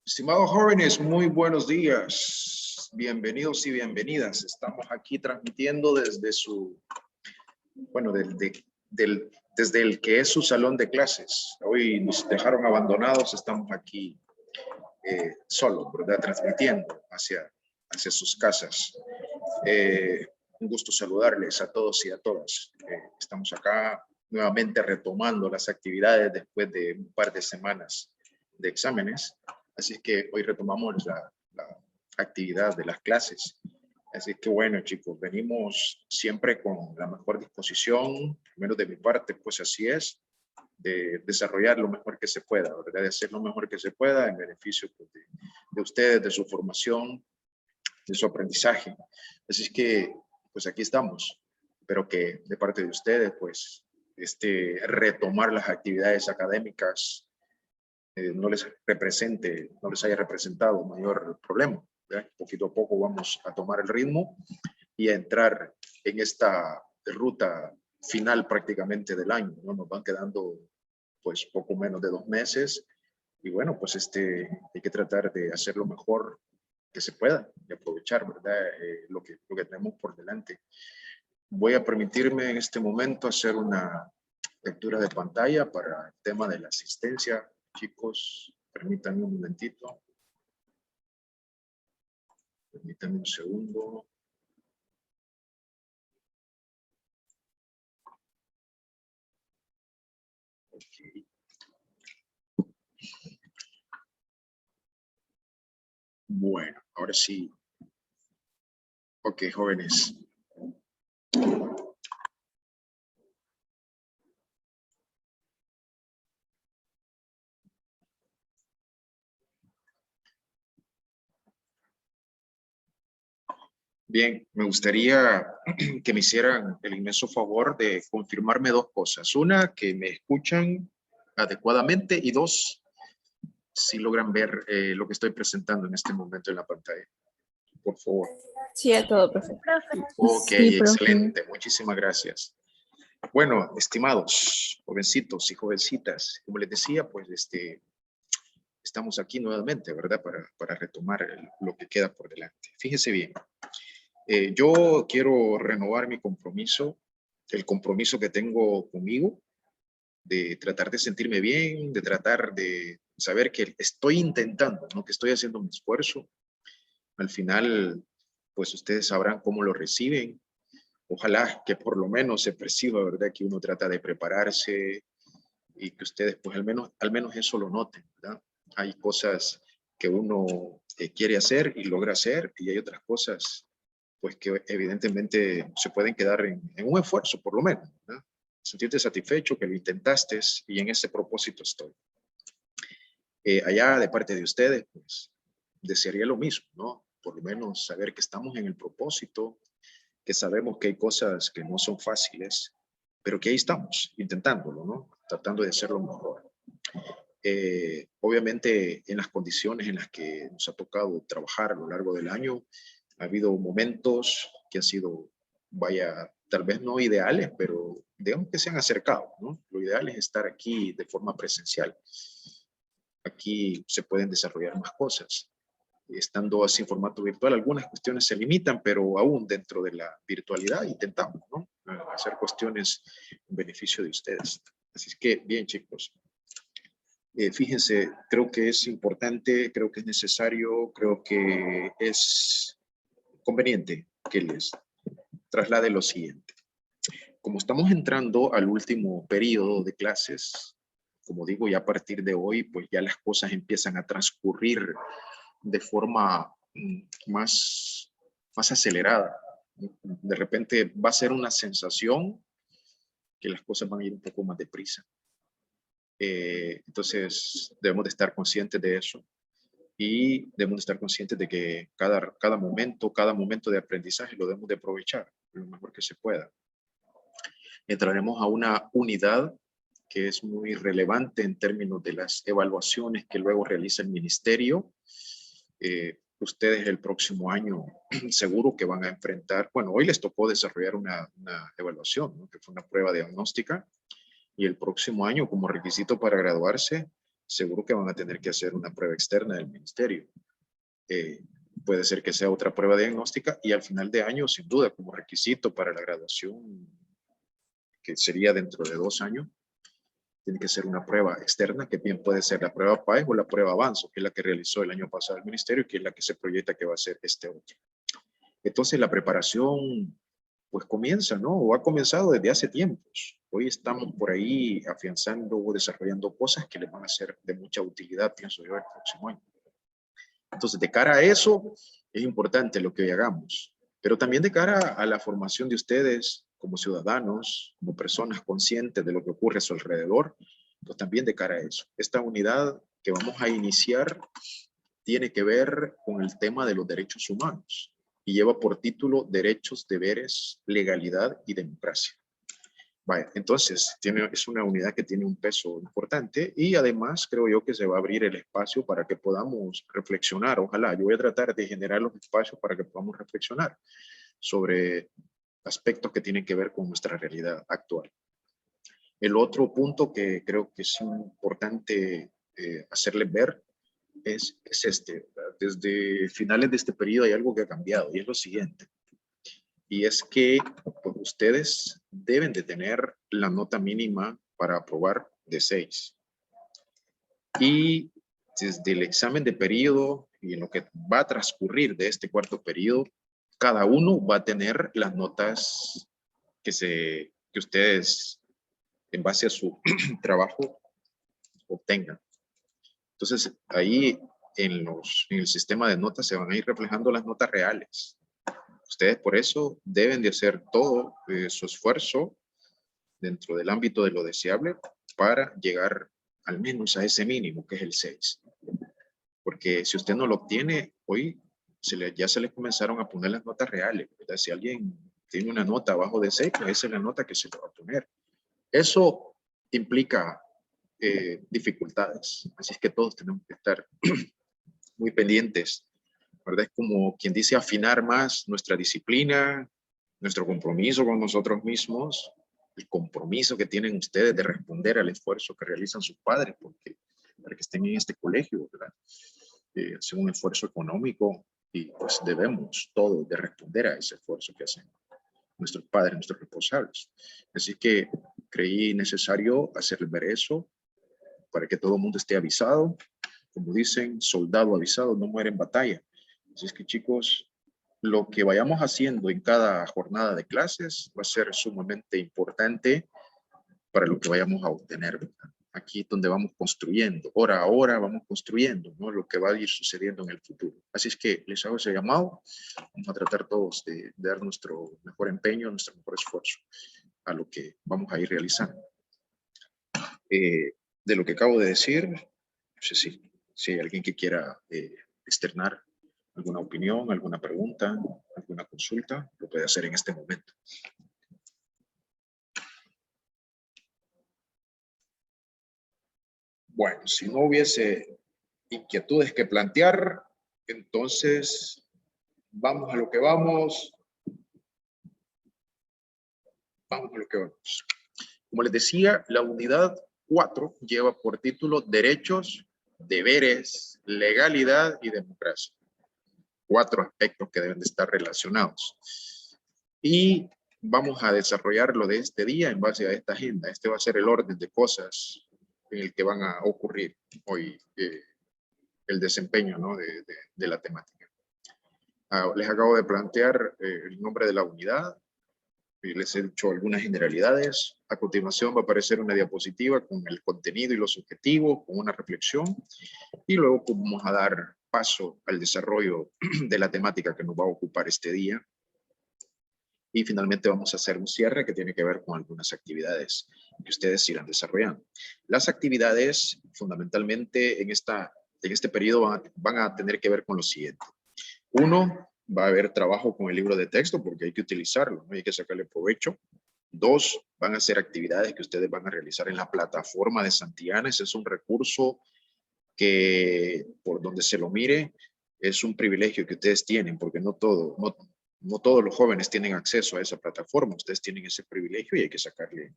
Estimados jóvenes, muy buenos días. Bienvenidos y bienvenidas. Estamos aquí transmitiendo desde su, bueno, desde el que es su salón de clases. Hoy nos dejaron abandonados, estamos aquí solos, ¿verdad? Transmitiendo hacia sus casas. Un gusto saludarles a todos y a todas. Estamos acá nuevamente retomando las actividades después de un par de semanas de exámenes. Así es que hoy retomamos la actividad de las clases. Así que bueno, chicos, venimos siempre con la mejor disposición, al menos de mi parte, pues así es, de desarrollar lo mejor que se pueda, ¿verdad? De hacer lo mejor que se pueda en beneficio pues, de ustedes, de su formación, de su aprendizaje. Así es que, pues aquí estamos. Espero que de parte de ustedes, pues, retomar las actividades académicas no les haya representado mayor problema, ¿verdad? Poquito a poco vamos a tomar el ritmo y a entrar en esta ruta final prácticamente del año, ¿no? Nos van quedando pues poco menos de 2 meses y bueno, pues hay que tratar de hacer lo mejor que se pueda y aprovechar, ¿verdad? Lo que tenemos por delante. Voy a permitirme en este momento hacer una lectura de pantalla para el tema de la asistencia. Chicos, permítanme un momentito. Permítanme un segundo. Okay. Bueno, ahora sí. Ok, jóvenes. Bien, me gustaría que me hicieran el inmenso favor de confirmarme 2 cosas. Una, que me escuchan adecuadamente y 2, si logran ver lo que estoy presentando en este momento en la pantalla. Por favor. Sí, a todo, profe. Ok, Sí, excelente. Muchísimas gracias. Bueno, estimados jovencitos y jovencitas, como les decía, pues estamos aquí nuevamente, ¿verdad? Para retomar lo que queda por delante. Fíjense bien, yo quiero renovar mi compromiso, el compromiso que tengo conmigo, de tratar de sentirme bien, de tratar de saber que estoy intentando, ¿no? Que estoy haciendo mi esfuerzo. Al final, pues ustedes sabrán cómo lo reciben. Ojalá que por lo menos se perciba, ¿verdad? Que uno trata de prepararse y que ustedes, pues al menos eso lo noten, ¿verdad? Hay cosas que uno quiere hacer y logra hacer y hay otras cosas, pues que evidentemente se pueden quedar en un esfuerzo, por lo menos, ¿verdad? Sentirte satisfecho que lo intentaste y en ese propósito estoy. Allá de parte de ustedes, pues desearía lo mismo, ¿no? Por lo menos saber que estamos en el propósito, que sabemos que hay cosas que no son fáciles, pero que ahí estamos, intentándolo, ¿no? Tratando de hacerlo mejor. Obviamente, en las condiciones en las que nos ha tocado trabajar a lo largo del año, ha habido momentos que han sido, vaya, tal vez no ideales, pero digamos que se han acercado, ¿no? Lo ideal es estar aquí de forma presencial. Aquí se pueden desarrollar más cosas. Estando así en formato virtual, algunas cuestiones se limitan, pero aún dentro de la virtualidad intentamos, ¿no? Hacer cuestiones en beneficio de ustedes. Así es que, bien, chicos. Fíjense, creo que es importante, creo que es necesario, creo que es conveniente que les traslade lo siguiente. Como estamos entrando al último periodo de clases, como digo, ya a partir de hoy, pues ya las cosas empiezan a transcurrir de forma más acelerada. De repente va a ser una sensación que las cosas van a ir un poco más deprisa. Entonces debemos de estar conscientes de eso y debemos de estar conscientes de que cada momento de aprendizaje lo debemos de aprovechar lo mejor que se pueda. Entraremos a una unidad que es muy relevante en términos de las evaluaciones que luego realiza el ministerio. Ustedes el próximo año seguro que van a enfrentar, bueno, hoy les tocó desarrollar una evaluación, ¿no? Que fue una prueba diagnóstica, y el próximo año como requisito para graduarse seguro que van a tener que hacer una prueba externa del ministerio. Puede ser que sea otra prueba diagnóstica y al final de año, sin duda, como requisito para la graduación, que sería dentro de 2 años, tiene que ser una prueba externa, que bien puede ser la prueba PAES o la prueba Avanzo, que es la que realizó el año pasado el ministerio y que es la que se proyecta que va a ser este otro. Entonces la preparación pues comienza, ¿no? O ha comenzado desde hace tiempos. Hoy estamos por ahí afianzando o desarrollando cosas que les van a ser de mucha utilidad, pienso yo, el próximo año. Entonces, de cara a eso, es importante lo que hoy hagamos, pero también de cara a la formación de ustedes como ciudadanos, como personas conscientes de lo que ocurre a su alrededor, pues también de cara a eso. Esta unidad que vamos a iniciar tiene que ver con el tema de los derechos humanos y lleva por título Derechos, Deberes, Legalidad y Democracia. Vaya, entonces es una unidad que tiene un peso importante y además creo yo que se va a abrir el espacio para que podamos reflexionar. Ojalá, yo voy a tratar de generar los espacios para que podamos reflexionar sobre aspectos que tienen que ver con nuestra realidad actual. El otro punto que creo que es importante hacerles ver es este. Desde finales de este periodo hay algo que ha cambiado y es lo siguiente. Y es que pues, ustedes deben de tener la nota mínima para aprobar de 6. Y desde el examen de periodo y en lo que va a transcurrir de este cuarto periodo, cada uno va a tener las notas que ustedes, en base a su trabajo, obtengan. Entonces, ahí en el sistema de notas se van a ir reflejando las notas reales. Ustedes por eso deben de hacer todo su esfuerzo dentro del ámbito de lo deseable para llegar al menos a ese mínimo que es el 6. Porque si usted no lo obtiene, hoy ya se le comenzaron a poner las notas reales, ¿verdad? Si alguien tiene una nota abajo de 6, pues esa es la nota que se le va a poner. Eso implica dificultades, así es que todos tenemos que estar muy pendientes, ¿verdad? Es como quien dice afinar más nuestra disciplina, nuestro compromiso con nosotros mismos, el compromiso que tienen ustedes de responder al esfuerzo que realizan sus padres para que estén en este colegio, ¿verdad? Hacer un esfuerzo económico y pues debemos todos de responder a ese esfuerzo que hacen nuestros padres, nuestros responsables. Así que creí necesario hacerles ver eso para que todo el mundo esté avisado. Como dicen, soldado avisado no muere en batalla. Así es que chicos, lo que vayamos haciendo en cada jornada de clases va a ser sumamente importante para lo que vayamos a obtener, ¿verdad? Aquí es donde vamos construyendo, hora a hora vamos construyendo, ¿no? Lo que va a ir sucediendo en el futuro. Así es que les hago ese llamado. Vamos a tratar todos de dar nuestro mejor empeño, nuestro mejor esfuerzo a lo que vamos a ir realizando. De lo que acabo de decir, no sé si hay alguien que quiera externar alguna opinión, alguna pregunta, alguna consulta, lo puede hacer en este momento. Bueno, si no hubiese inquietudes que plantear, entonces vamos a lo que vamos. Vamos a lo que vamos. Como les decía, la unidad 4 lleva por título Derechos, Deberes, Legalidad y Democracia. 4 aspectos que deben de estar relacionados. Y vamos a desarrollarlo de este día en base a esta agenda. Este va a ser el orden de cosas en el que van a ocurrir hoy el desempeño, ¿no? de la temática. Les acabo de plantear el nombre de la unidad. Y les he dicho algunas generalidades. A continuación va a aparecer una diapositiva con el contenido y los objetivos, con una reflexión. Y luego vamos a dar paso al desarrollo de la temática que nos va a ocupar este día. Y finalmente vamos a hacer un cierre que tiene que ver con algunas actividades que ustedes irán desarrollando. Las actividades fundamentalmente en este periodo van a tener que ver con lo siguiente. 1, va a haber trabajo con el libro de texto porque hay que utilizarlo, ¿no? Hay que sacarle provecho. 2, van a ser actividades que ustedes van a realizar en la plataforma de Santillana. Ese es un recurso que por donde se lo mire es un privilegio que ustedes tienen porque no todos los jóvenes tienen acceso a esa plataforma. Ustedes tienen ese privilegio y hay que sacarle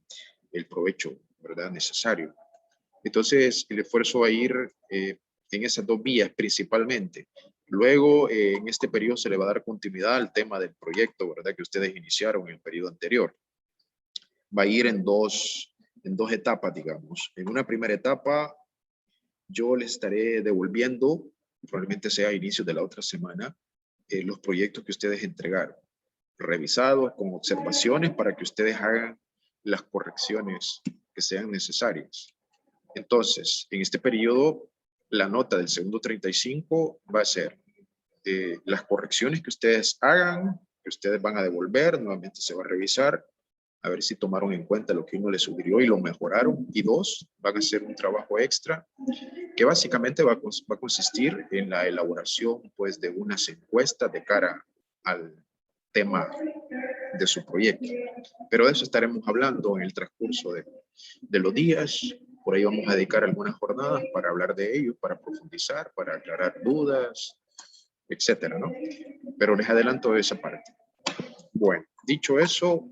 el provecho, ¿verdad? Necesario. Entonces, el esfuerzo va a ir en esas dos vías principalmente. Luego, en este periodo se le va a dar continuidad al tema del proyecto, ¿verdad? Que ustedes iniciaron en el periodo anterior. Va a ir en dos etapas, digamos. En una primera etapa, yo les estaré devolviendo, probablemente sea a inicios de la otra semana, los proyectos que ustedes entregaron, revisados con observaciones para que ustedes hagan las correcciones que sean necesarias. Entonces, en este periodo, la nota del segundo 35 va a ser las correcciones que ustedes hagan, que ustedes van a devolver, nuevamente se va a revisar, a ver si tomaron en cuenta lo que uno les sugirió y lo mejoraron. Y dos, van a hacer un trabajo extra que básicamente va a consistir en la elaboración pues, de unas encuestas de cara al tema de su proyecto. Pero de eso estaremos hablando en el transcurso de los días. Por ahí vamos a dedicar algunas jornadas para hablar de ello, para profundizar, para aclarar dudas, etcétera, ¿no? Pero les adelanto esa parte. Bueno, dicho eso,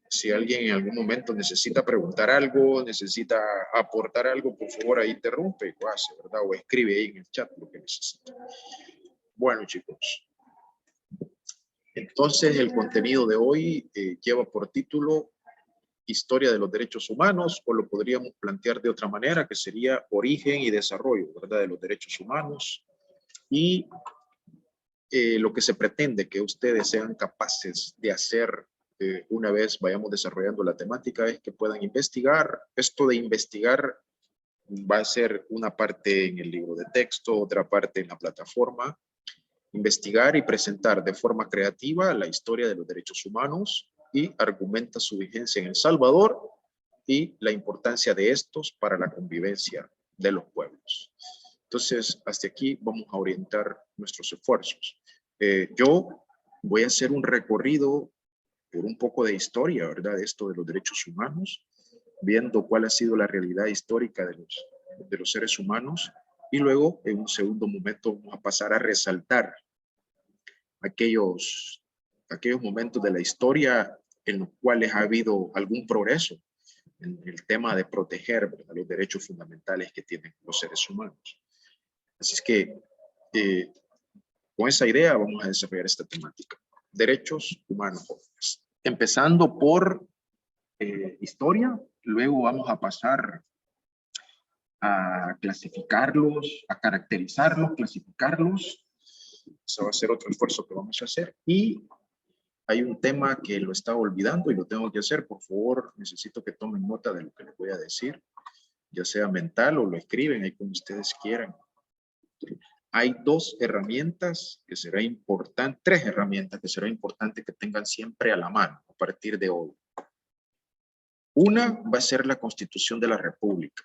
si alguien en algún momento necesita preguntar algo, necesita aportar algo, por favor, ahí interrumpe, o hace, ¿verdad? O escribe ahí en el chat lo que necesita. Bueno, chicos. Entonces, el contenido de hoy lleva por título Historia de los Derechos Humanos, o lo podríamos plantear de otra manera, que sería Origen y Desarrollo, ¿verdad? De los Derechos Humanos. Y lo que se pretende que ustedes sean capaces de hacer una vez vayamos desarrollando la temática es que puedan investigar. Esto de investigar va a ser una parte en el libro de texto, otra parte en la plataforma. Investigar y presentar de forma creativa la historia de los derechos humanos y argumenta su vigencia en El Salvador y la importancia de estos para la convivencia de los pueblos. Entonces, hasta aquí vamos a orientar nuestros esfuerzos. Yo voy a hacer un recorrido por un poco de historia, ¿verdad? Esto de los derechos humanos, viendo cuál ha sido la realidad histórica de los seres humanos, y luego en un segundo momento vamos a pasar a resaltar aquellos momentos de la historia en los cuales ha habido algún progreso en el tema de proteger, ¿verdad?, los derechos fundamentales que tienen los seres humanos. Así es que con esa idea vamos a desarrollar esta temática. Derechos humanos jóvenes. Empezando por historia, luego vamos a pasar a clasificarlos, a caracterizarlos, clasificarlos. Eso va a ser otro esfuerzo que vamos a hacer. Y hay un tema que lo estaba olvidando y lo tengo que hacer. Por favor, necesito que tomen nota de lo que les voy a decir, ya sea mental o lo escriben ahí como ustedes quieran. Hay dos herramientas que será importante, tres herramientas que será importante que tengan siempre a la mano a partir de hoy. Una va a ser la Constitución de la República.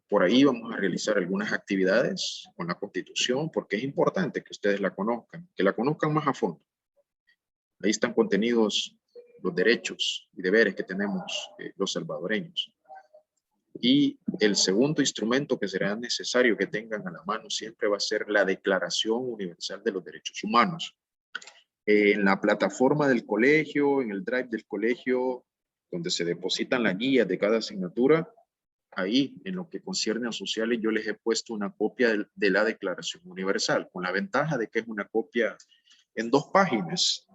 Por ahí vamos a realizar algunas actividades con la Constitución porque es importante que ustedes la conozcan más a fondo. Ahí están contenidos los derechos y deberes que tenemos los salvadoreños. Y el segundo instrumento que será necesario que tengan a la mano siempre va a ser la Declaración Universal de los Derechos Humanos. En la plataforma del colegio, en el drive del colegio, donde se depositan las guías de cada asignatura, ahí, en lo que concierne a sociales, yo les he puesto una copia de la Declaración Universal, con la ventaja de que es una copia en 2 páginas.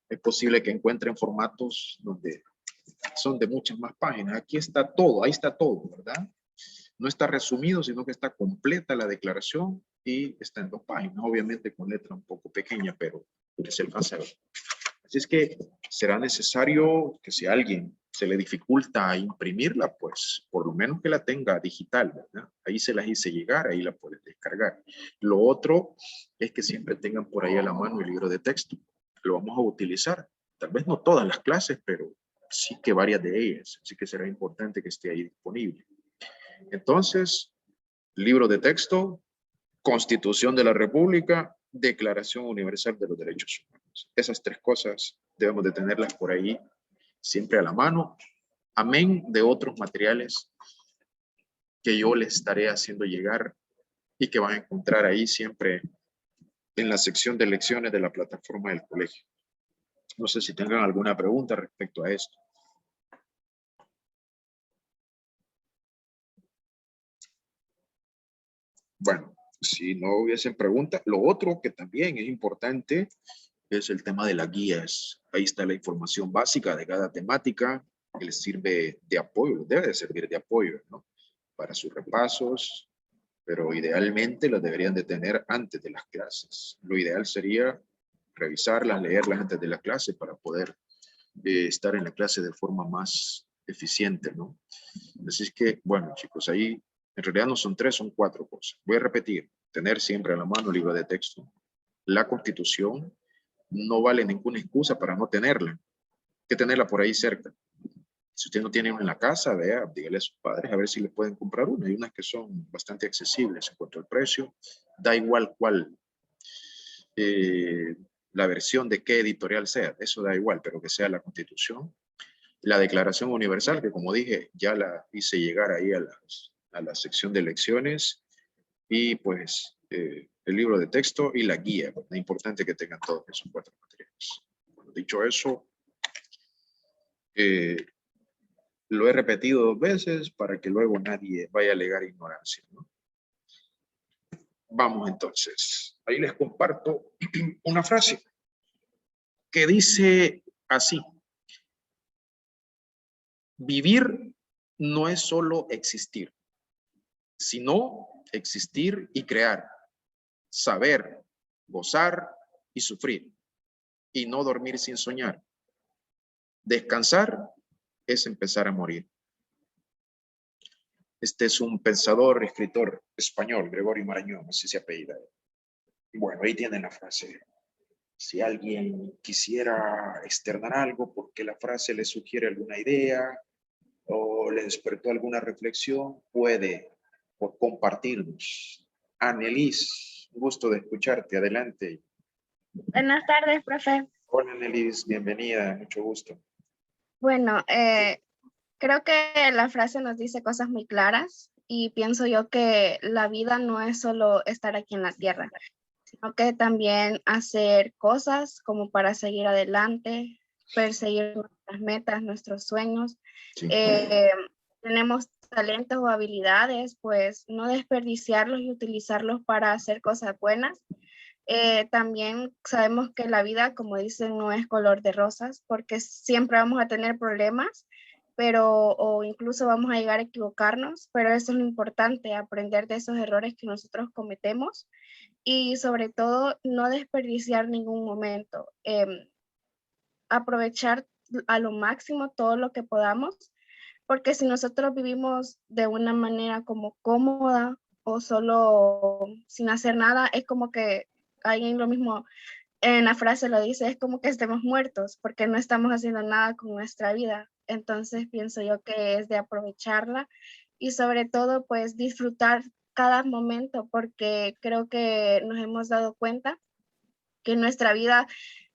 Es posible que encuentren formatos donde son de muchas más páginas. Aquí está todo, ahí está todo, ¿verdad? No está resumido, sino que está completa la declaración y está en 2 páginas, obviamente con letra un poco pequeña, pero se alcanza a ver. Así es que será necesario que si a alguien se le dificulta imprimirla, pues por lo menos que la tenga digital, ¿verdad? Ahí se las hice llegar, ahí la pueden descargar. Lo otro es que siempre tengan por ahí a la mano el libro de texto. Lo vamos a utilizar, tal vez no todas las clases, pero sí que varias de ellas, así que será importante que esté ahí disponible. Entonces, libro de texto, Constitución de la República, Declaración Universal de los Derechos Humanos. Esas 3 cosas debemos de tenerlas por ahí siempre a la mano, amén de otros materiales que yo les estaré haciendo llegar y que van a encontrar ahí siempre en la sección de lecciones de la plataforma del colegio. No sé si tengan alguna pregunta respecto a esto. Bueno, si no hubiesen preguntas, lo otro que también es importante es el tema de las guías. Ahí está la información básica de cada temática que les sirve de apoyo, debe de servir de apoyo, ¿no? Para sus repasos, pero idealmente las deberían de tener antes de las clases. Lo ideal sería revisarlas, leerlas antes de la clase para poder estar en la clase de forma más eficiente, ¿no? Así es que, bueno, chicos, ahí en realidad no son 3, son 4 cosas. Voy a repetir, tener siempre a la mano el libro de texto. La Constitución, no vale ninguna excusa para no tenerla. Hay que tenerla por ahí cerca. Si usted no tiene una en la casa, vea, dígale a sus padres a ver si le pueden comprar una. Hay unas que son bastante accesibles en cuanto al precio. Da igual cuál, la versión de qué editorial sea, eso da igual, pero que sea la Constitución. La Declaración Universal, que como dije, ya la hice llegar ahí a la sección de lecciones. Y pues el libro de texto y la guía. Es importante que tengan todos esos 4 materiales. Bueno, dicho eso, lo he repetido 2 veces para que luego nadie vaya a alegar ignorancia, ¿no? Vamos entonces. Ahí les comparto una frase que dice así: vivir no es solo existir, sino existir y crear, saber, gozar y sufrir, y no dormir sin soñar. Descansar es empezar a morir. Este es un pensador, escritor español, Gregorio Marañón, así se apellida. Y bueno, ahí tienen la frase. Si alguien quisiera externar algo porque la frase le sugiere alguna idea o le despertó alguna reflexión, puede por compartirnos. Anelis, gusto de escucharte. Adelante. Buenas tardes, profe. Hola, Anelis, bienvenida, mucho gusto. Bueno, creo que la frase nos dice cosas muy claras y pienso yo que la vida no es solo estar aquí en la tierra, sino que también hacer cosas como para seguir adelante, perseguir nuestras metas, nuestros sueños. Sí. Tenemos talentos o habilidades, pues no desperdiciarlos y utilizarlos para hacer cosas buenas. También sabemos que la vida, como dicen, no es color de rosas, porque siempre vamos a tener problemas, pero o incluso vamos a llegar a equivocarnos, pero eso es lo importante, aprender de esos errores que nosotros cometemos y sobre todo no desperdiciar ningún momento, aprovechar a lo máximo todo lo que podamos, porque si nosotros vivimos de una manera como cómoda o solo sin hacer nada, es como que alguien lo mismo en la frase lo dice, es como que estemos muertos porque no estamos haciendo nada con nuestra vida. Entonces pienso yo que es de aprovecharla y sobre todo pues disfrutar cada momento porque creo que nos hemos dado cuenta que nuestra vida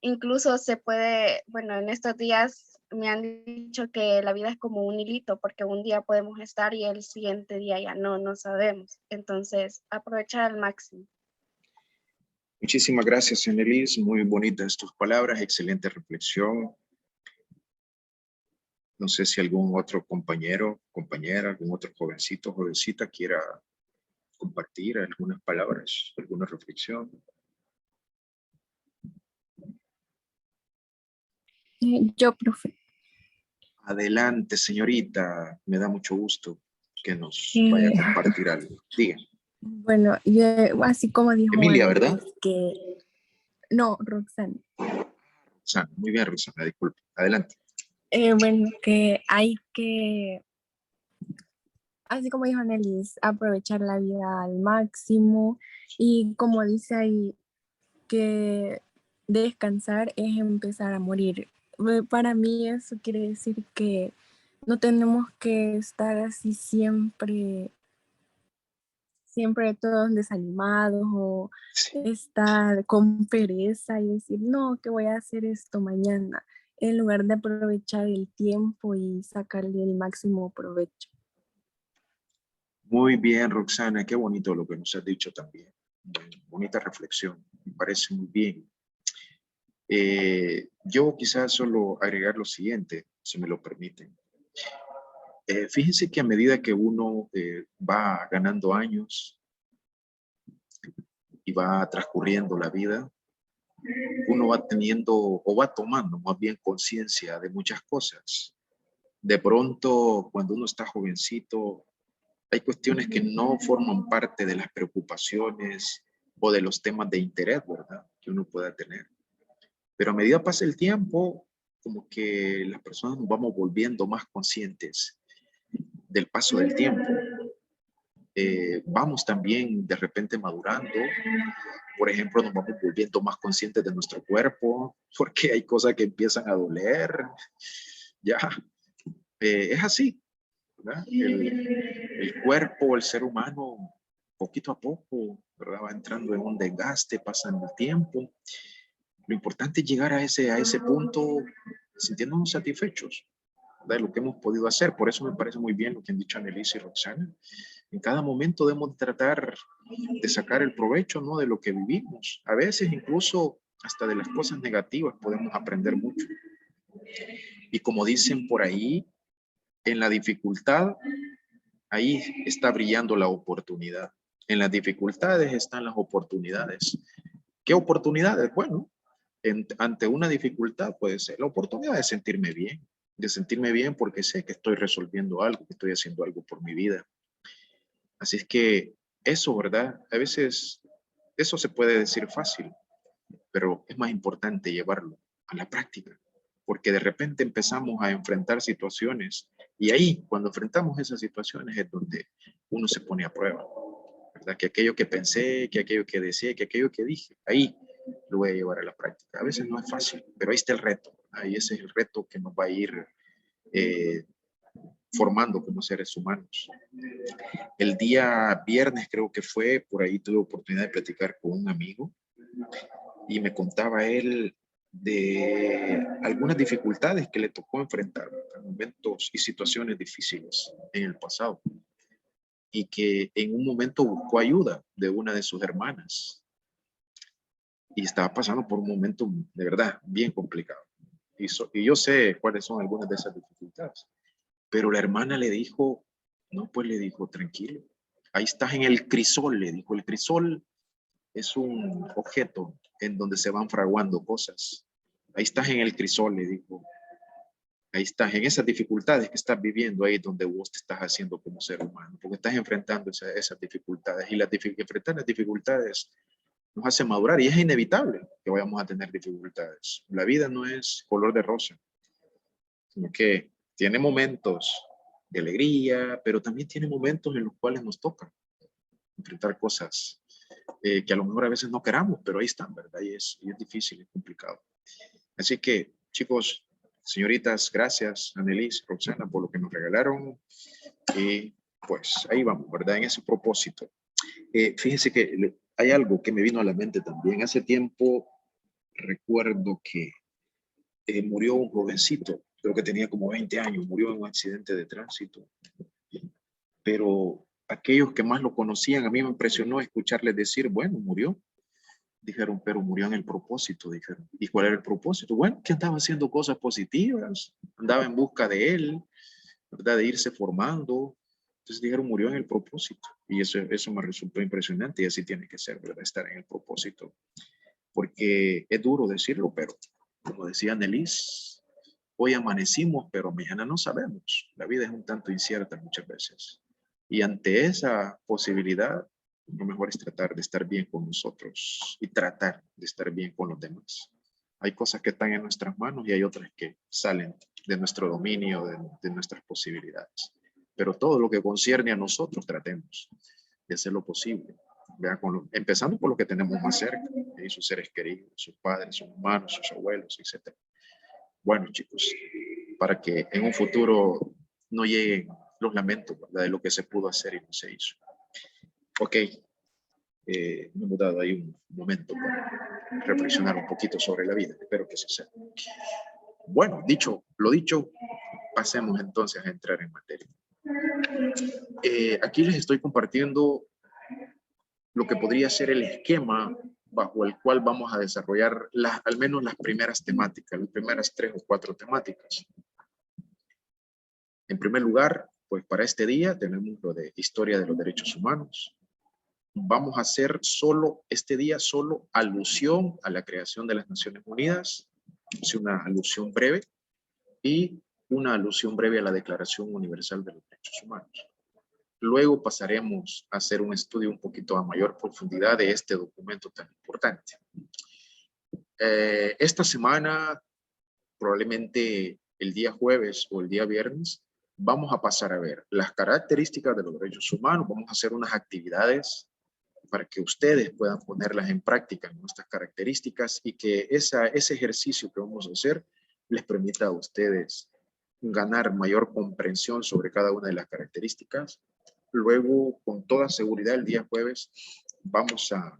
incluso se puede, bueno, en estos días me han dicho que la vida es como un hilito porque un día podemos estar y el siguiente día ya no sabemos. Entonces aprovechar al máximo. Muchísimas gracias, Anelis. Muy bonitas tus palabras, excelente reflexión. No sé si algún otro compañero, compañera, algún otro jovencito, jovencita quiera compartir algunas palabras, alguna reflexión. Yo, profe. Adelante, señorita. Me da mucho gusto que nos vaya a compartir algo. Diga. Bueno, así como dijo Emilia, Anelis, ¿verdad? que no, Roxana. Roxana, muy bien, Roxana, disculpe. Adelante. Bueno, que hay que, así como dijo Anelis, aprovechar la vida al máximo y como dice ahí, que descansar es empezar a morir. Para mí eso quiere decir que no tenemos que estar así siempre todos desanimados o estar con pereza y decir, no, que voy a hacer esto mañana, en lugar de aprovechar el tiempo y sacarle el máximo provecho. Muy bien, Roxana, qué bonito lo que nos has dicho también. Bonita reflexión, me parece muy bien. Yo quizás solo agregar lo siguiente, si me lo permiten. Fíjense que a medida que uno va ganando años, va transcurriendo la vida, uno va teniendo o va tomando más bien conciencia de muchas cosas. De pronto, cuando uno está jovencito, hay cuestiones que no forman parte de las preocupaciones o de los temas de interés, ¿verdad?, que uno pueda tener. Pero a medida que pasa el tiempo, como que las personas nos vamos volviendo más conscientes del paso del tiempo. Vamos también de repente madurando. Por ejemplo, nos vamos volviendo más conscientes de nuestro cuerpo, porque hay cosas que empiezan a doler. Ya, es así, ¿verdad? El cuerpo, el ser humano, poquito a poco, ¿verdad?, va entrando en un desgaste, pasando el tiempo. Lo importante es llegar a ese punto sintiéndonos satisfechos de lo que hemos podido hacer. Por eso me parece muy bien lo que han dicho Annelise y Roxana. En cada momento debemos tratar de sacar el provecho, ¿no?, de lo que vivimos. A veces incluso hasta de las cosas negativas podemos aprender mucho. Y como dicen por ahí, en la dificultad, ahí está brillando la oportunidad. En las dificultades están las oportunidades. ¿Qué oportunidades? Bueno, ante una dificultad puede ser la oportunidad de sentirme bien porque sé que estoy resolviendo algo, que estoy haciendo algo por mi vida. Así es que eso, ¿verdad? A veces eso se puede decir fácil, pero es más importante llevarlo a la práctica, porque de repente empezamos a enfrentar situaciones y ahí, cuando enfrentamos esas situaciones, es donde uno se pone a prueba, ¿verdad? Que aquello que pensé, que aquello que decía, que aquello que dije, ahí lo voy a llevar a la práctica. A veces no es fácil, pero ahí está el reto. Ahí ese es el reto que nos va a ir formando como seres humanos. El día viernes creo que fue, por ahí tuve oportunidad de platicar con un amigo y me contaba él de algunas dificultades que le tocó enfrentar, momentos y situaciones difíciles en el pasado, y que en un momento buscó ayuda de una de sus hermanas y estaba pasando por un momento de verdad bien complicado. Y yo sé cuáles son algunas de esas dificultades, pero la hermana le dijo, no, pues le dijo, tranquilo, ahí estás en el crisol, le dijo. El crisol es un objeto en donde se van fraguando cosas. Ahí estás en el crisol, le dijo. Ahí estás en esas dificultades que estás viviendo, ahí donde vos te estás haciendo como ser humano, porque estás enfrentando esas dificultades, y enfrentar las dificultades nos hace madurar, y es inevitable que vayamos a tener dificultades. La vida no es color de rosa, sino que tiene momentos de alegría, pero también tiene momentos en los cuales nos toca enfrentar cosas que a lo mejor a veces no queramos, pero ahí están, ¿verdad? Y es difícil, es complicado. Así que, chicos, señoritas, gracias, Annelise, Roxana, por lo que nos regalaron. Y pues ahí vamos, ¿verdad? En ese propósito. Fíjense que hay algo que me vino a la mente también. Hace tiempo recuerdo que murió un jovencito, creo que tenía como 20 años, murió en un accidente de tránsito. Pero aquellos que más lo conocían, a mí me impresionó escucharles decir, bueno, murió. Dijeron, pero murió en el propósito, dijeron. ¿Y cuál era el propósito? Bueno, que andaba haciendo cosas positivas, andaba en busca de él, ¿verdad? De irse formando. Entonces dijeron, murió en el propósito. Y eso me resultó impresionante, y así tiene que ser, ¿verdad? Estar en el propósito. Porque es duro decirlo, pero como decía Annelise, hoy amanecimos, pero mañana no sabemos. La vida es un tanto incierta muchas veces. Y ante esa posibilidad, lo mejor es tratar de estar bien con nosotros y tratar de estar bien con los demás. Hay cosas que están en nuestras manos y hay otras que salen de nuestro dominio, de nuestras posibilidades. Pero todo lo que concierne a nosotros, tratemos de hacer lo posible. Vean, empezando por lo que tenemos más cerca, sus seres queridos, sus padres, sus hermanos, sus abuelos, etc. Bueno, chicos, para que en un futuro no lleguen los lamentos, ¿verdad?, de lo que se pudo hacer y no se hizo. Ok, me hemos dado ahí un momento para reflexionar un poquito sobre la vida. Espero que se sea. Bueno, lo dicho, pasemos entonces a entrar en materia. Aquí les estoy compartiendo lo que podría ser el esquema bajo el cual vamos a desarrollar al menos las primeras temáticas, las primeras 3 o 4 temáticas. En primer lugar, pues para este día tenemos lo de historia de los derechos humanos. vamos a hacer este día solo alusión a la creación de las Naciones Unidas, es una alusión breve, y una alusión breve a la Declaración Universal de los Derechos Humanos. Luego pasaremos a hacer un estudio un poquito a mayor profundidad de este documento tan importante. Esta semana, probablemente el día jueves o el día viernes, vamos a pasar a ver las características de los derechos humanos. Vamos a hacer unas actividades para que ustedes puedan ponerlas en práctica, nuestras características, y que ese ejercicio que vamos a hacer les permita a ustedes ganar mayor comprensión sobre cada una de las características. Luego, con toda seguridad, el día jueves vamos a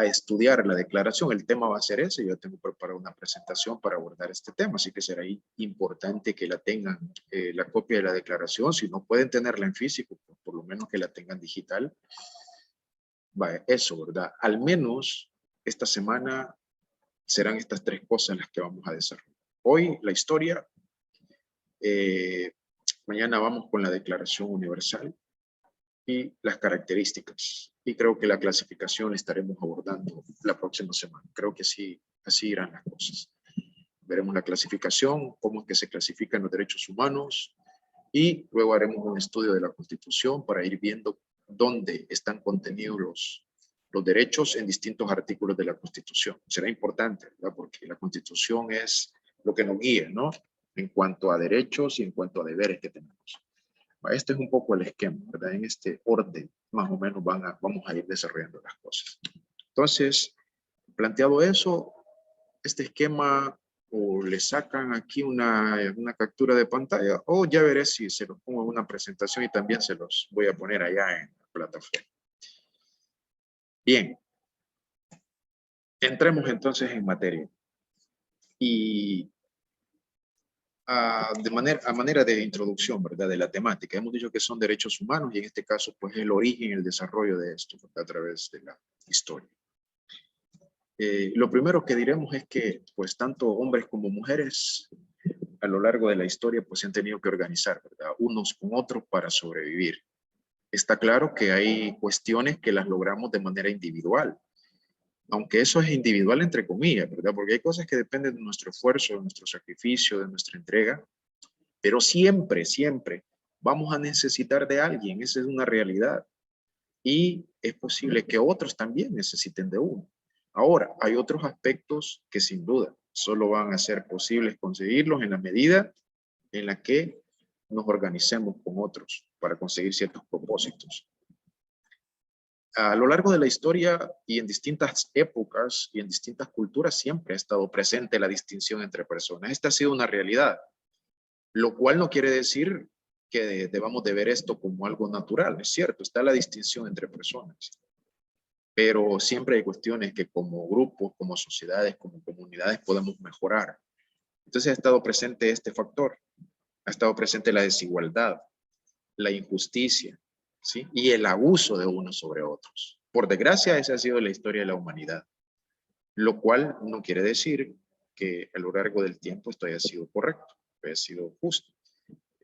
estudiar la declaración. El tema va a ser ese. Yo tengo preparada una presentación para abordar este tema, así que será importante que la tengan, la copia de la declaración. Si no pueden tenerla en físico, pues por lo menos que la tengan digital. Vaya, eso, ¿verdad? Al menos esta semana serán estas tres cosas las que vamos a desarrollar. Hoy la historia, mañana vamos con la Declaración Universal y las características. Y creo que la clasificación la estaremos abordando la próxima semana. Creo que sí, así irán las cosas. Veremos la clasificación, cómo es que se clasifican los derechos humanos, y luego haremos un estudio de la Constitución para ir viendo dónde están contenidos los derechos en distintos artículos de la Constitución. Será importante, ¿verdad? Porque la Constitución es lo que nos guía, ¿no? En cuanto a derechos y en cuanto a deberes que tenemos. Este es un poco el esquema, ¿verdad? En este orden, más o menos, vamos a ir desarrollando las cosas. Entonces, planteado eso, este esquema, o le sacan aquí una captura de pantalla, o ya veré si se los pongo en una presentación y también se los voy a poner allá en la plataforma. Bien. Entremos entonces en materia. Y a manera de introducción, ¿verdad? De la temática. Hemos dicho que son derechos humanos y en este caso, pues, el origen y el desarrollo de esto, ¿verdad? A través de la historia. Lo primero que diremos es que, pues, tanto hombres como mujeres a lo largo de la historia, pues, se han tenido que organizar, ¿verdad? Unos con otros para sobrevivir. Está claro que hay cuestiones que las logramos de manera individual, aunque eso es individual entre comillas, ¿verdad? Porque hay cosas que dependen de nuestro esfuerzo, de nuestro sacrificio, de nuestra entrega, pero siempre, siempre vamos a necesitar de alguien, esa es una realidad. Y es posible que otros también necesiten de uno. Ahora, hay otros aspectos que sin duda solo van a ser posibles conseguirlos en la medida en la que nos organicemos con otros para conseguir ciertos propósitos. A lo largo de la historia y en distintas épocas y en distintas culturas siempre ha estado presente la distinción entre personas. Esta ha sido una realidad, lo cual no quiere decir que debamos de ver esto como algo natural. Es cierto, está la distinción entre personas, pero siempre hay cuestiones que como grupos, como sociedades, como comunidades podemos mejorar. Entonces ha estado presente este factor, ha estado presente la desigualdad, la injusticia, ¿sí? Y el abuso de unos sobre otros. Por desgracia, esa ha sido la historia de la humanidad, lo cual no quiere decir que a lo largo del tiempo esto haya sido correcto, haya sido justo.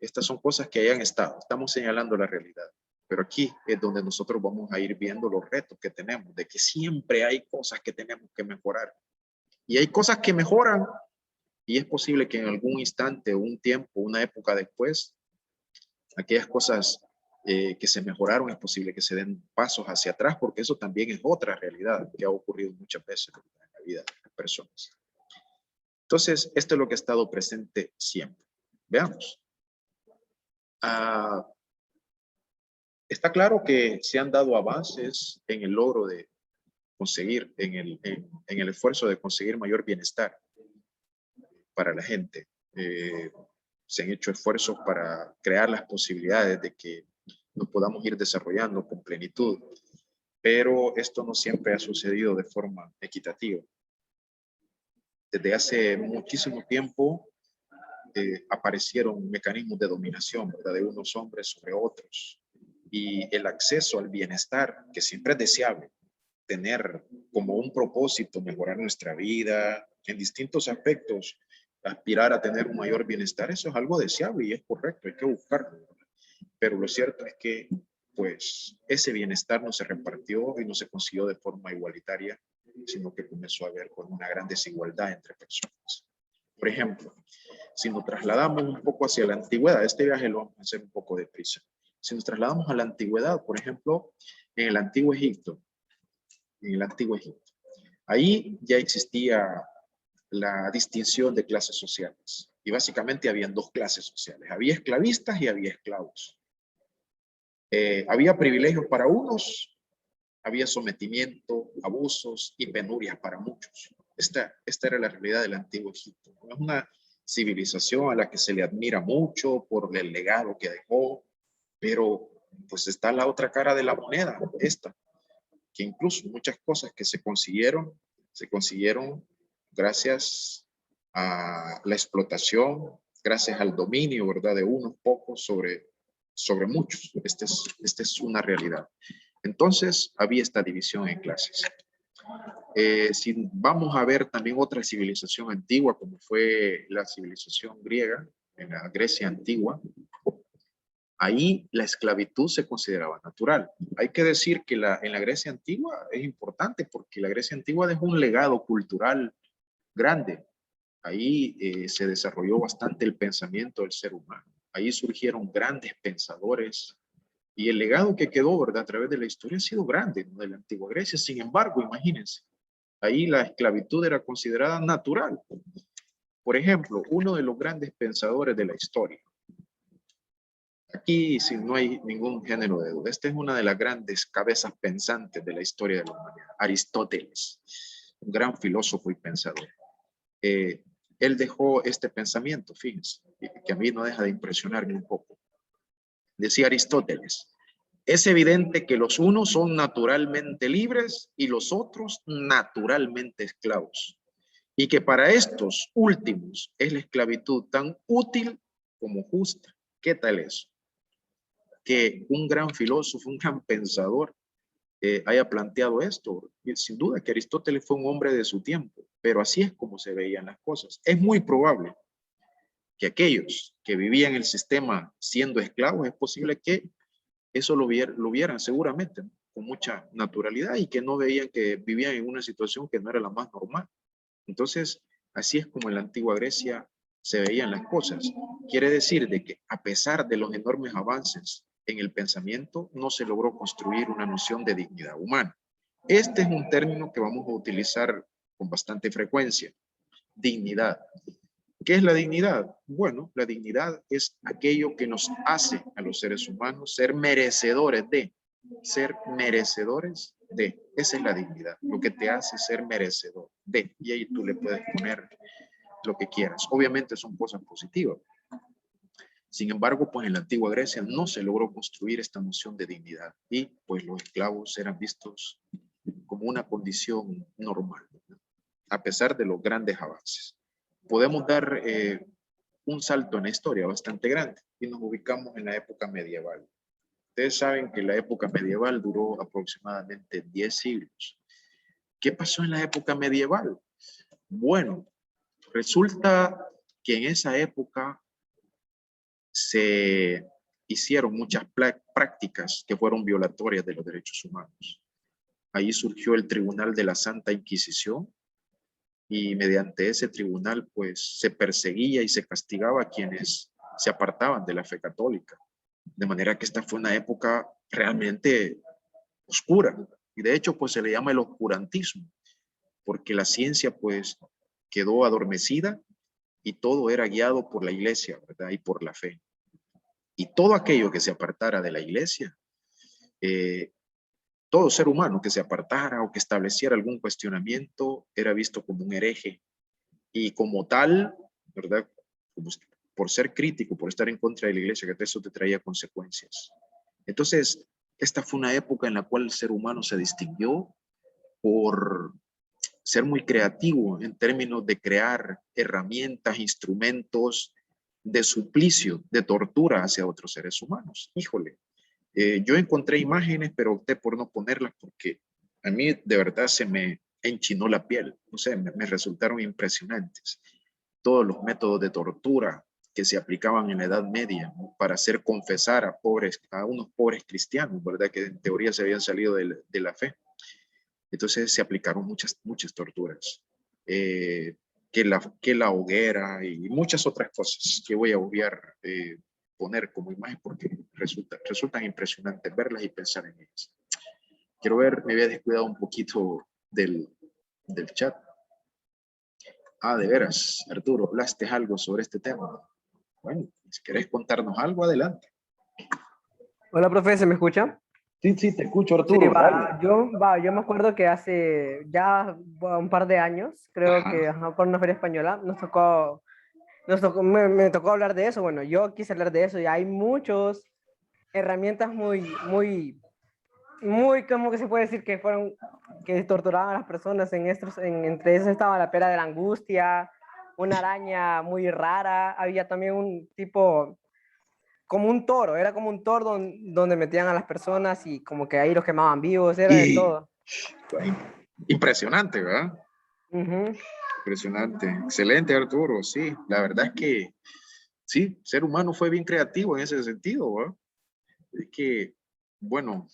Estas son cosas que hayan estado, estamos señalando la realidad, pero aquí es donde nosotros vamos a ir viendo los retos que tenemos, de que siempre hay cosas que tenemos que mejorar. Y hay cosas que mejoran, y es posible que en algún instante, un tiempo, una época después, aquellas cosas que se mejoraron, es posible que se den pasos hacia atrás, porque eso también es otra realidad que ha ocurrido muchas veces en la vida de las personas. Entonces, esto es lo que ha estado presente siempre. Veamos. Está claro que se han dado avances en el logro de conseguir, en el esfuerzo de conseguir mayor bienestar para la gente. Se han hecho esfuerzos para crear las posibilidades de que nos podamos ir desarrollando con plenitud, pero esto no siempre ha sucedido de forma equitativa. Desde hace muchísimo tiempo aparecieron mecanismos de dominación, ¿verdad? De unos hombres sobre otros, y el acceso al bienestar, que siempre es deseable, tener como un propósito mejorar nuestra vida en distintos aspectos, aspirar a tener un mayor bienestar, eso es algo deseable y es correcto, hay que buscarlo. Pero lo cierto es que pues ese bienestar no se repartió y no se consiguió de forma igualitaria, sino que comenzó a haber con una gran desigualdad entre personas. Por ejemplo, si nos trasladamos un poco hacia la antigüedad, este viaje lo vamos a hacer un poco deprisa. Si nos trasladamos a la antigüedad, por ejemplo, en el Antiguo Egipto, ahí ya existía la distinción de clases sociales. Y básicamente habían dos clases sociales. Había esclavistas y había esclavos. Había privilegios para unos, había sometimiento, abusos y penurias para muchos. Esta era la realidad del Antiguo Egipto. Es una civilización a la que se le admira mucho por el legado que dejó, pero pues está la otra cara de la moneda, esta, que incluso muchas cosas que se consiguieron gracias a la explotación, gracias al dominio, ¿verdad?, de unos pocos sobre muchos. Esta es una realidad. Entonces, había esta división en clases. Si vamos a ver también otra civilización antigua, como fue la civilización griega, en la Grecia antigua, ahí la esclavitud se consideraba natural. Hay que decir que en la Grecia antigua es importante porque la Grecia antigua dejó un legado cultural grande. Ahí se desarrolló bastante el pensamiento del ser humano. Ahí surgieron grandes pensadores y el legado que quedó, ¿verdad?, a través de la historia ha sido grande, ¿no?, de la antigua Grecia. Sin embargo, imagínense, ahí la esclavitud era considerada natural. Por ejemplo, uno de los grandes pensadores de la historia, aquí sí, no hay ningún género de duda, esta es una de las grandes cabezas pensantes de la historia de la humanidad, Aristóteles, un gran filósofo y pensador. Él dejó este pensamiento, fíjense, que a mí no deja de impresionarme un poco. Decía Aristóteles: es evidente que los unos son naturalmente libres y los otros naturalmente esclavos, y que para estos últimos es la esclavitud tan útil como justa. ¿Qué tal eso? Que un gran filósofo, un gran pensador haya planteado esto. Sin duda que Aristóteles fue un hombre de su tiempo, pero así es como se veían las cosas. Es muy probable que aquellos que vivían el sistema siendo esclavos, es posible que eso lo vieran seguramente, ¿no?, con mucha naturalidad, y que no veían que vivían en una situación que no era la más normal. Entonces, así es como en la antigua Grecia se veían las cosas. Quiere decir de que a pesar de los enormes avances en el pensamiento, no se logró construir una noción de dignidad humana. Este es un término que vamos a utilizar con bastante frecuencia: dignidad. ¿Qué es la dignidad? Bueno, la dignidad es aquello que nos hace a los seres humanos ser merecedores de. Esa es la dignidad, lo que te hace ser merecedor de. Y ahí tú le puedes poner lo que quieras. Obviamente son cosas positivas. Sin embargo, pues en la antigua Grecia no se logró construir esta noción de dignidad y pues los esclavos eran vistos como una condición normal, ¿no?, a pesar de los grandes avances. Podemos dar un salto en la historia bastante grande y nos ubicamos en la época medieval. Ustedes saben que la época medieval duró aproximadamente 10 siglos. ¿Qué pasó en la época medieval? Bueno, resulta que en esa época se hicieron muchas prácticas que fueron violatorias de los derechos humanos. Ahí surgió el Tribunal de la Santa Inquisición, y mediante ese tribunal pues se perseguía y se castigaba a quienes se apartaban de la fe católica. De manera que esta fue una época realmente oscura, y de hecho pues se le llama el oscurantismo, porque la ciencia pues quedó adormecida y todo era guiado por la iglesia, ¿verdad?, y por la fe. Y todo aquello que se apartara de la iglesia, todo ser humano que se apartara o que estableciera algún cuestionamiento era visto como un hereje, y como tal, ¿verdad?, como por ser crítico, por estar en contra de la iglesia, que eso te traía consecuencias. Entonces, esta fue una época en la cual el ser humano se distinguió por ser muy creativo en términos de crear herramientas, instrumentos de suplicio, de tortura hacia otros seres humanos. Híjole, yo encontré imágenes, pero opté por no ponerlas porque a mí de verdad se me enchinó la piel. No sé, me resultaron impresionantes. Todos los métodos de tortura, que se aplicaban en la Edad Media, ¿no? Para hacer confesar a unos pobres cristianos, ¿verdad? Que en teoría se habían salido de la fe. Entonces se aplicaron muchas torturas. Que la hoguera y muchas otras cosas que voy a obviar poner como imagen porque resultan impresionantes verlas y pensar en ellas. Quiero ver, me había descuidado un poquito del chat. De veras, Arturo, hablaste algo sobre este tema. Bueno, si querés contarnos algo, adelante. Hola, profe, ¿se me escucha? Sí, sí, te escucho, Sí, Arturo. yo me acuerdo que hace ya un par de años, creo que por una feria española, me tocó hablar de eso. Bueno, yo quise hablar de eso y hay muchas herramientas muy, como que se puede decir que torturaban a las personas. Entre esas estaba la pera de la angustia, una araña muy rara, había también un tipo como un toro, era como un toro donde metían a las personas y como que ahí los quemaban vivos, era de todo. Impresionante, ¿verdad? Impresionante. Excelente, Arturo. Sí, la verdad es que sí, ser humano fue bien creativo en ese sentido, ¿verdad? Es que, bueno,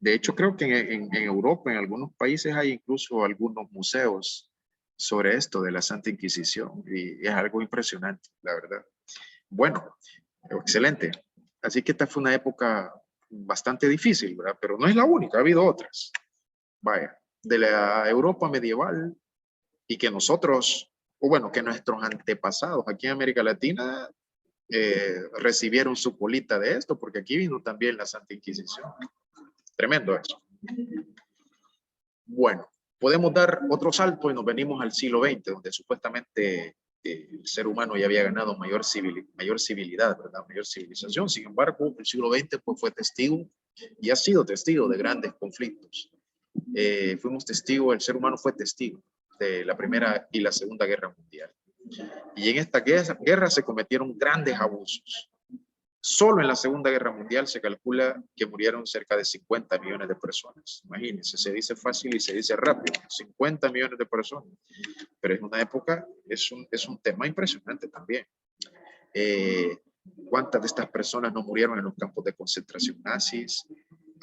de hecho creo que en Europa, en algunos países hay incluso algunos museos sobre esto de la Santa Inquisición y es algo impresionante, la verdad. Bueno, excelente. Así que esta fue una época bastante difícil, ¿verdad? Pero no es la única, ha habido otras. Vaya, de la Europa medieval y que nosotros, o bueno, que nuestros antepasados aquí en América Latina recibieron su colita de esto, porque aquí vino también la Santa Inquisición. Tremendo eso. Bueno, podemos dar otro salto y nos venimos al siglo XX, donde supuestamente el ser humano ya había ganado mayor civilidad, ¿verdad? Mayor civilización. Sin embargo, el siglo XX pues, fue testigo y ha sido testigo de grandes conflictos. Fuimos testigos, el ser humano fue testigo de la Primera y la Segunda Guerra Mundial. Y en esta guerra se cometieron grandes abusos. Solo en la Segunda Guerra Mundial se calcula que murieron cerca de 50 millones de personas. Imagínense, se dice fácil y se dice rápido, 50 millones de personas. Pero es una época, es un tema impresionante también. ¿Cuántas de estas personas no murieron en los campos de concentración nazis?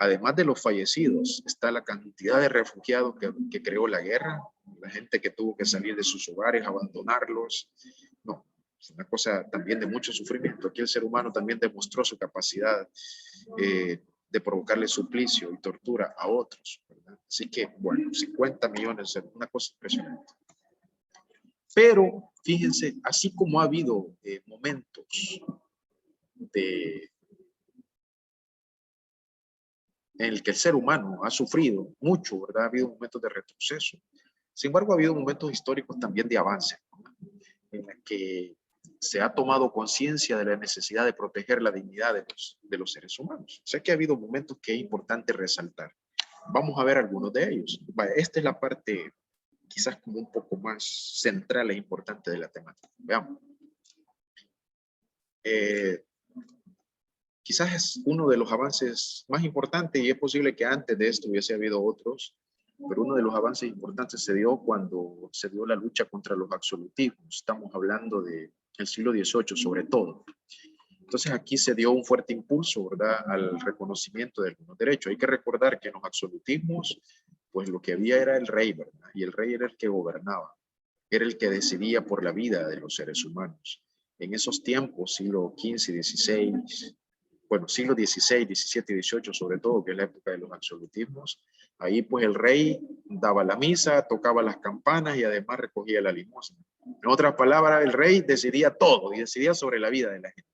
Además de los fallecidos, está la cantidad de refugiados que creó la guerra, la gente que tuvo que salir de sus hogares, abandonarlos. No, es una cosa también de mucho sufrimiento. Aquí el ser humano también demostró su capacidad de provocarle suplicio y tortura a otros, ¿verdad? Así que, bueno, 50 millones es una cosa impresionante. Pero, fíjense, así como ha habido momentos en el que el ser humano ha sufrido mucho, ¿verdad? Ha habido momentos de retroceso. Sin embargo, ha habido momentos históricos también de avance, ¿no? En el que se ha tomado conciencia de la necesidad de proteger la dignidad de los seres humanos. Sé que ha habido momentos que es importante resaltar. Vamos a ver algunos de ellos. Esta es la parte quizás como un poco más central e importante de la temática. Veamos. Quizás es uno de los avances más importantes y es posible que antes de esto hubiese habido otros, pero uno de los avances importantes se dio cuando se dio la lucha contra los absolutismos. Estamos hablando del siglo XVIII sobre todo. Entonces aquí se dio un fuerte impulso, ¿verdad?, al reconocimiento de algunos derechos. Hay que recordar que en los absolutismos, pues lo que había era el rey, ¿verdad? Y el rey era el que gobernaba, era el que decidía por la vida de los seres humanos. En esos tiempos, siglo XV y XVI, bueno, siglo XVI, XVII y XVIII sobre todo, que es la época de los absolutismos, ahí pues el rey daba la misa, tocaba las campanas y además recogía la limosna. En otras palabras, el rey decidía todo y decidía sobre la vida de la gente.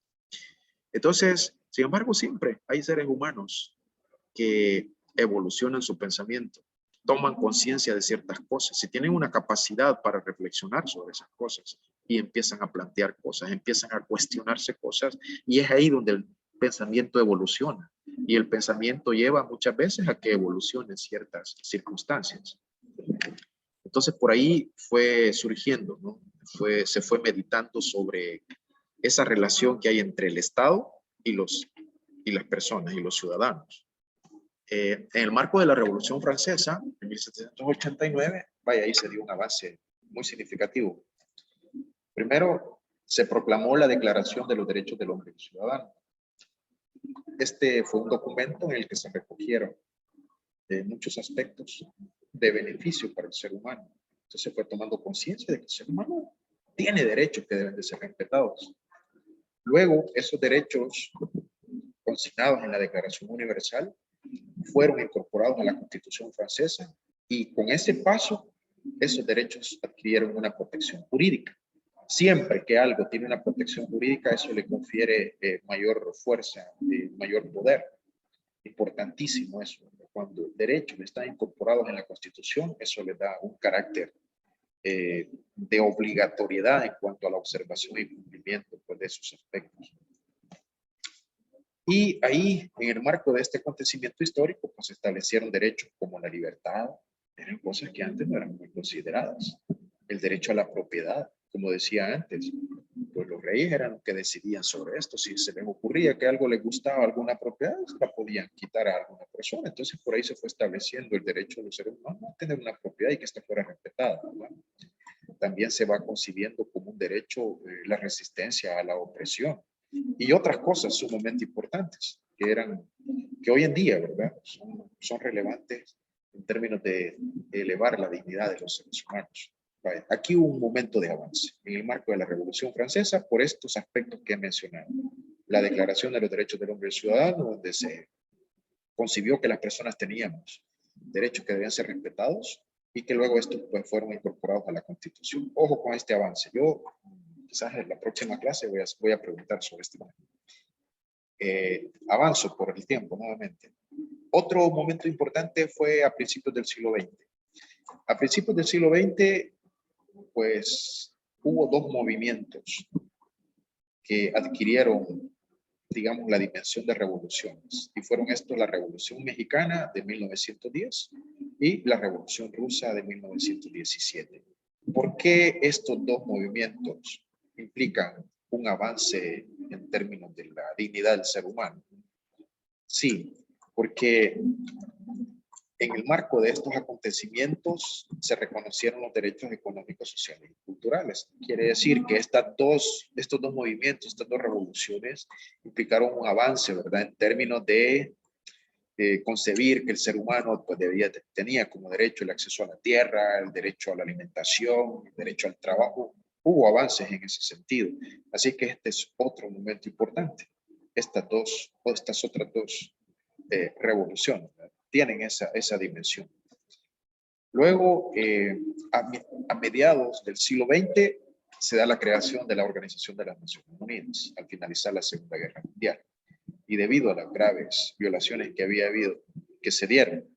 Entonces, sin embargo, siempre hay seres humanos que evolucionan su pensamiento, toman conciencia de ciertas cosas, si tienen una capacidad para reflexionar sobre esas cosas y empiezan a plantear cosas, empiezan a cuestionarse cosas, y es ahí donde el pensamiento evoluciona. Y el pensamiento lleva muchas veces a que evolucionen ciertas circunstancias. Entonces, por ahí fue surgiendo, ¿no? Se fue meditando sobre esa relación que hay entre el Estado y las personas y los ciudadanos. En el marco de la Revolución Francesa, en 1789, vaya, ahí se dio un avance muy significativo. Primero, se proclamó la Declaración de los Derechos del Hombre y Ciudadano. Este fue un documento en el que se recogieron muchos aspectos de beneficio para el ser humano. Entonces fue tomando conciencia de que el ser humano tiene derechos que deben de ser respetados. Luego, esos derechos consignados en la Declaración Universal fueron incorporados a la Constitución francesa y con ese paso, esos derechos adquirieron una protección jurídica. Siempre que algo tiene una protección jurídica, eso le confiere mayor fuerza, mayor poder. Importantísimo eso. Cuando derechos están incorporados en la Constitución, eso le da un carácter de obligatoriedad en cuanto a la observación y cumplimiento pues, de esos aspectos. Y ahí, en el marco de este acontecimiento histórico, pues se establecieron derechos como la libertad, eran cosas que antes no eran muy consideradas. El derecho a la propiedad, como decía antes, pues los reyes eran los que decidían sobre esto. Si se les ocurría que algo les gustaba, alguna propiedad, la podían quitar a alguna persona. Entonces, por ahí se fue estableciendo el derecho de los seres humanos a tener una propiedad y que esta fuera respetada, ¿verdad? También se va concibiendo como un derecho la resistencia a la opresión y otras cosas sumamente importantes que hoy en día, ¿verdad? Son relevantes en términos de elevar la dignidad de los seres humanos. Vale. Aquí hubo un momento de avance en el marco de la Revolución Francesa por estos aspectos que he mencionado. La Declaración de los Derechos del Hombre y Ciudadano, donde se concibió que las personas teníamos derechos que debían ser respetados y que luego estos pues, fueron incorporados a la Constitución. Ojo con este avance. Yo quizás en la próxima clase voy a preguntar sobre este tema. Avanzo por el tiempo nuevamente. Otro momento importante fue a principios del siglo XX. A principios del siglo XX, pues hubo dos movimientos que adquirieron, digamos, la dimensión de revoluciones. Y fueron estos la Revolución Mexicana de 1910 y la Revolución Rusa de 1917. ¿Por qué estos dos movimientos implican un avance en términos de la dignidad del ser humano? Sí, porque en el marco de estos acontecimientos se reconocieron los derechos económicos, sociales y culturales. Quiere decir que estos dos movimientos, estas dos revoluciones implicaron un avance, ¿verdad? En términos de concebir que el ser humano pues, tenía como derecho el acceso a la tierra, el derecho a la alimentación, el derecho al trabajo. Hubo avances en ese sentido. Así que este es otro momento importante. Estas otras dos revoluciones, ¿verdad? Tienen esa dimensión. Luego, a mediados del siglo XX, se da la creación de la Organización de las Naciones Unidas, al finalizar la Segunda Guerra Mundial. Y debido a las graves violaciones que se dieron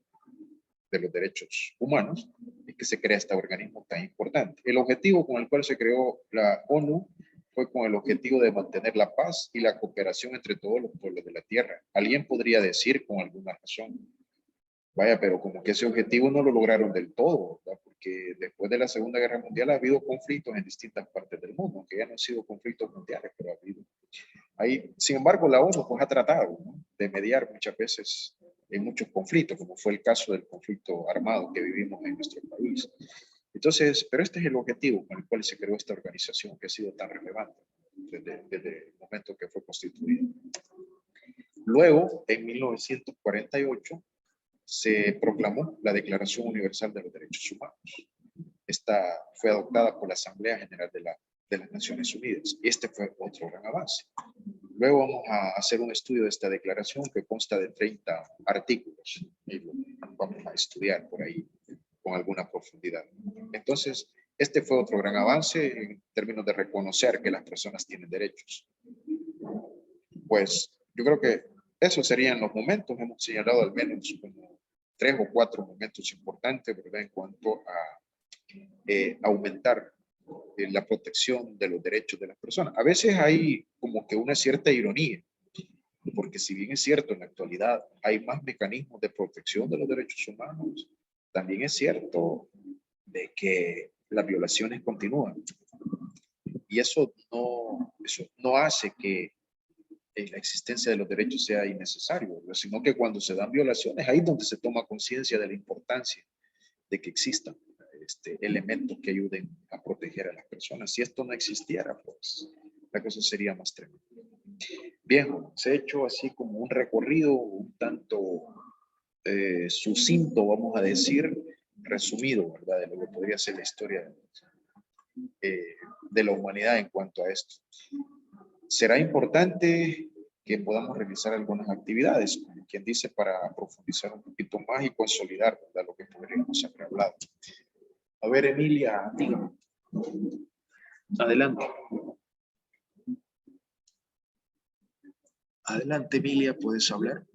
de los derechos humanos, es que se crea este organismo tan importante. El objetivo con el cual se creó la ONU fue con el objetivo de mantener la paz y la cooperación entre todos los pueblos de la Tierra. Alguien podría decir con alguna razón, vaya, pero como que ese objetivo no lo lograron del todo, ¿verdad? Porque después de la Segunda Guerra Mundial ha habido conflictos en distintas partes del mundo, aunque ya no han sido conflictos mundiales, pero ha habido. Ahí, sin embargo, la ONU pues, ha tratado, ¿no?, de mediar muchas veces en muchos conflictos, como fue el caso del conflicto armado que vivimos en nuestro país. Entonces, pero este es el objetivo con el cual se creó esta organización que ha sido tan relevante desde el momento que fue constituida. Luego, en 1948, se proclamó la Declaración Universal de los Derechos Humanos. Esta fue adoptada por la Asamblea General de las Naciones Unidas. Este fue otro gran avance. Luego vamos a hacer un estudio de esta declaración que consta de 30 artículos. Y lo vamos a estudiar por ahí con alguna profundidad. Entonces, este fue otro gran avance en términos de reconocer que las personas tienen derechos. Pues yo creo que esos serían los momentos. Hemos señalado al menos como 3 o 4 momentos importantes, ¿verdad?, en cuanto a aumentar la protección de los derechos de las personas. A veces hay como que una cierta ironía, porque si bien es cierto, en la actualidad hay más mecanismos de protección de los derechos humanos, también es cierto de que las violaciones continúan. Y eso no hace que la existencia de los derechos sea innecesario, sino que cuando se dan violaciones, ahí es donde se toma conciencia de la importancia de que existan elementos que ayuden a proteger a las personas. Si esto no existiera, pues la cosa sería más tremenda. Bien, se ha hecho así como un recorrido un tanto sucinto, vamos a decir, resumido, ¿verdad? De lo que podría ser la historia de la humanidad en cuanto a esto. Será importante que podamos realizar algunas actividades, como quien dice, para profundizar un poquito más y consolidar, ¿verdad?, lo que podríamos haber hablado. A ver, Emilia, dígame. Adelante. Adelante, Emilia, ¿puedes hablar?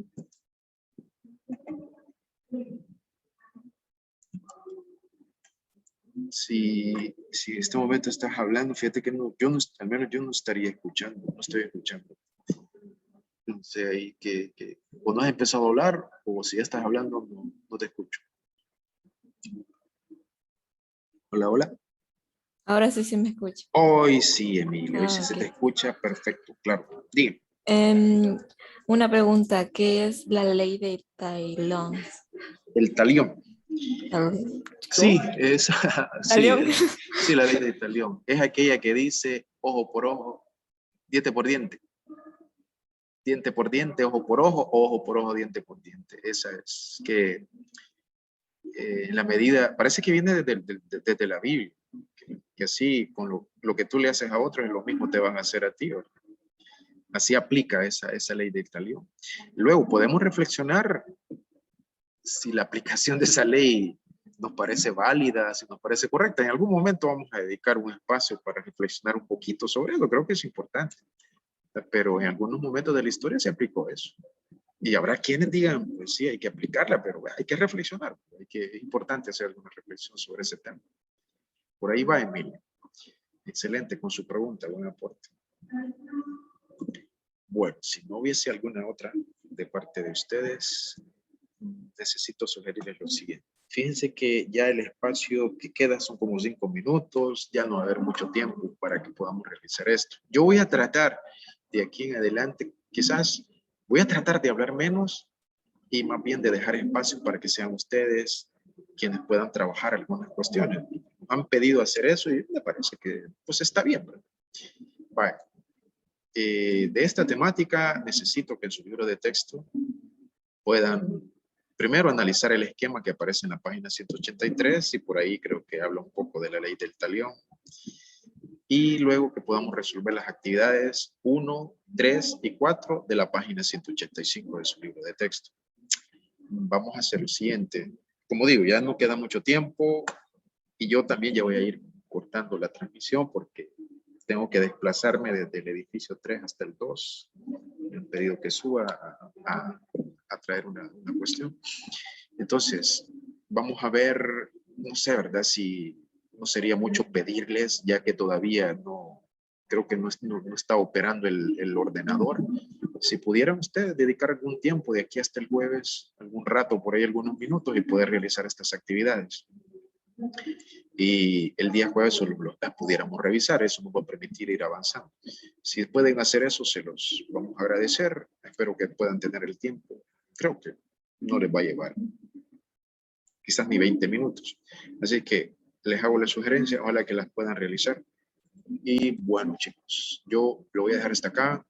Si en este momento estás hablando, fíjate que no, al menos yo no estaría escuchando, no estoy escuchando. No sé, ahí que o no has empezado a hablar, o si ya estás hablando, no te escucho. Hola, hola. Ahora sí me escucha. Hoy sí, Emilia, hoy sí se Ok. te escucha perfecto, claro. Dime. Una pregunta, ¿qué es la ley de Taylor? El talión. Sí, esa, sí, ¿Talión? sí, la ley de talión. Es aquella que dice ojo por ojo, diente por diente. Diente por diente, ojo por ojo, diente por diente. Esa es que en la medida, parece que viene desde la Biblia, que así con lo que tú le haces a otros, lo mismo te van a hacer a ti, ¿verdad? Así aplica esa ley del talión. Luego podemos reflexionar si la aplicación de esa ley nos parece válida, si nos parece correcta. En algún momento vamos a dedicar un espacio para reflexionar un poquito sobre eso. Creo que es importante. Pero en algunos momentos de la historia se aplicó eso. Y habrá quienes digan, pues sí, hay que aplicarla, pero hay que reflexionar. Es importante hacer alguna reflexión sobre ese tema. Por ahí va, Emilia. Excelente con su pregunta, buen aporte. Bueno, si no hubiese alguna otra de parte de ustedes, necesito sugerirles lo siguiente. Fíjense que ya el espacio que queda son como 5 minutos, ya no va a haber mucho tiempo para que podamos realizar esto. Yo voy a tratar de aquí en adelante, quizás voy a tratar de hablar menos y más bien de dejar espacio para que sean ustedes quienes puedan trabajar algunas cuestiones. Nos han pedido hacer eso y me parece que pues está bien, ¿verdad? Vale. De esta temática necesito que en su libro de texto puedan primero analizar el esquema que aparece en la página 183 y por ahí creo que habla un poco de la ley del talión. Y luego que podamos resolver las actividades 1, 3 y 4 de la página 185 de su libro de texto. Vamos a hacer lo siguiente. Como digo, ya no queda mucho tiempo y yo también ya voy a ir cortando la transmisión porque tengo que desplazarme desde el edificio 3 hasta el 2. Me han pedido que suba a traer una cuestión. Entonces, vamos a ver, no sé, ¿verdad? Si no sería mucho pedirles, ya que todavía no, creo que no está operando el ordenador. Si pudieran ustedes dedicar algún tiempo de aquí hasta el jueves, algún rato, por ahí algunos minutos y poder realizar estas actividades. Y el día jueves solo las pudiéramos revisar, eso nos va a permitir ir avanzando. Si pueden hacer eso, se los vamos a agradecer. Espero que puedan tener el tiempo. Creo que no les va a llevar quizás ni 20 minutos. Así que les hago la sugerencia, ojalá que las puedan realizar. Y bueno, chicos, yo lo voy a dejar hasta acá.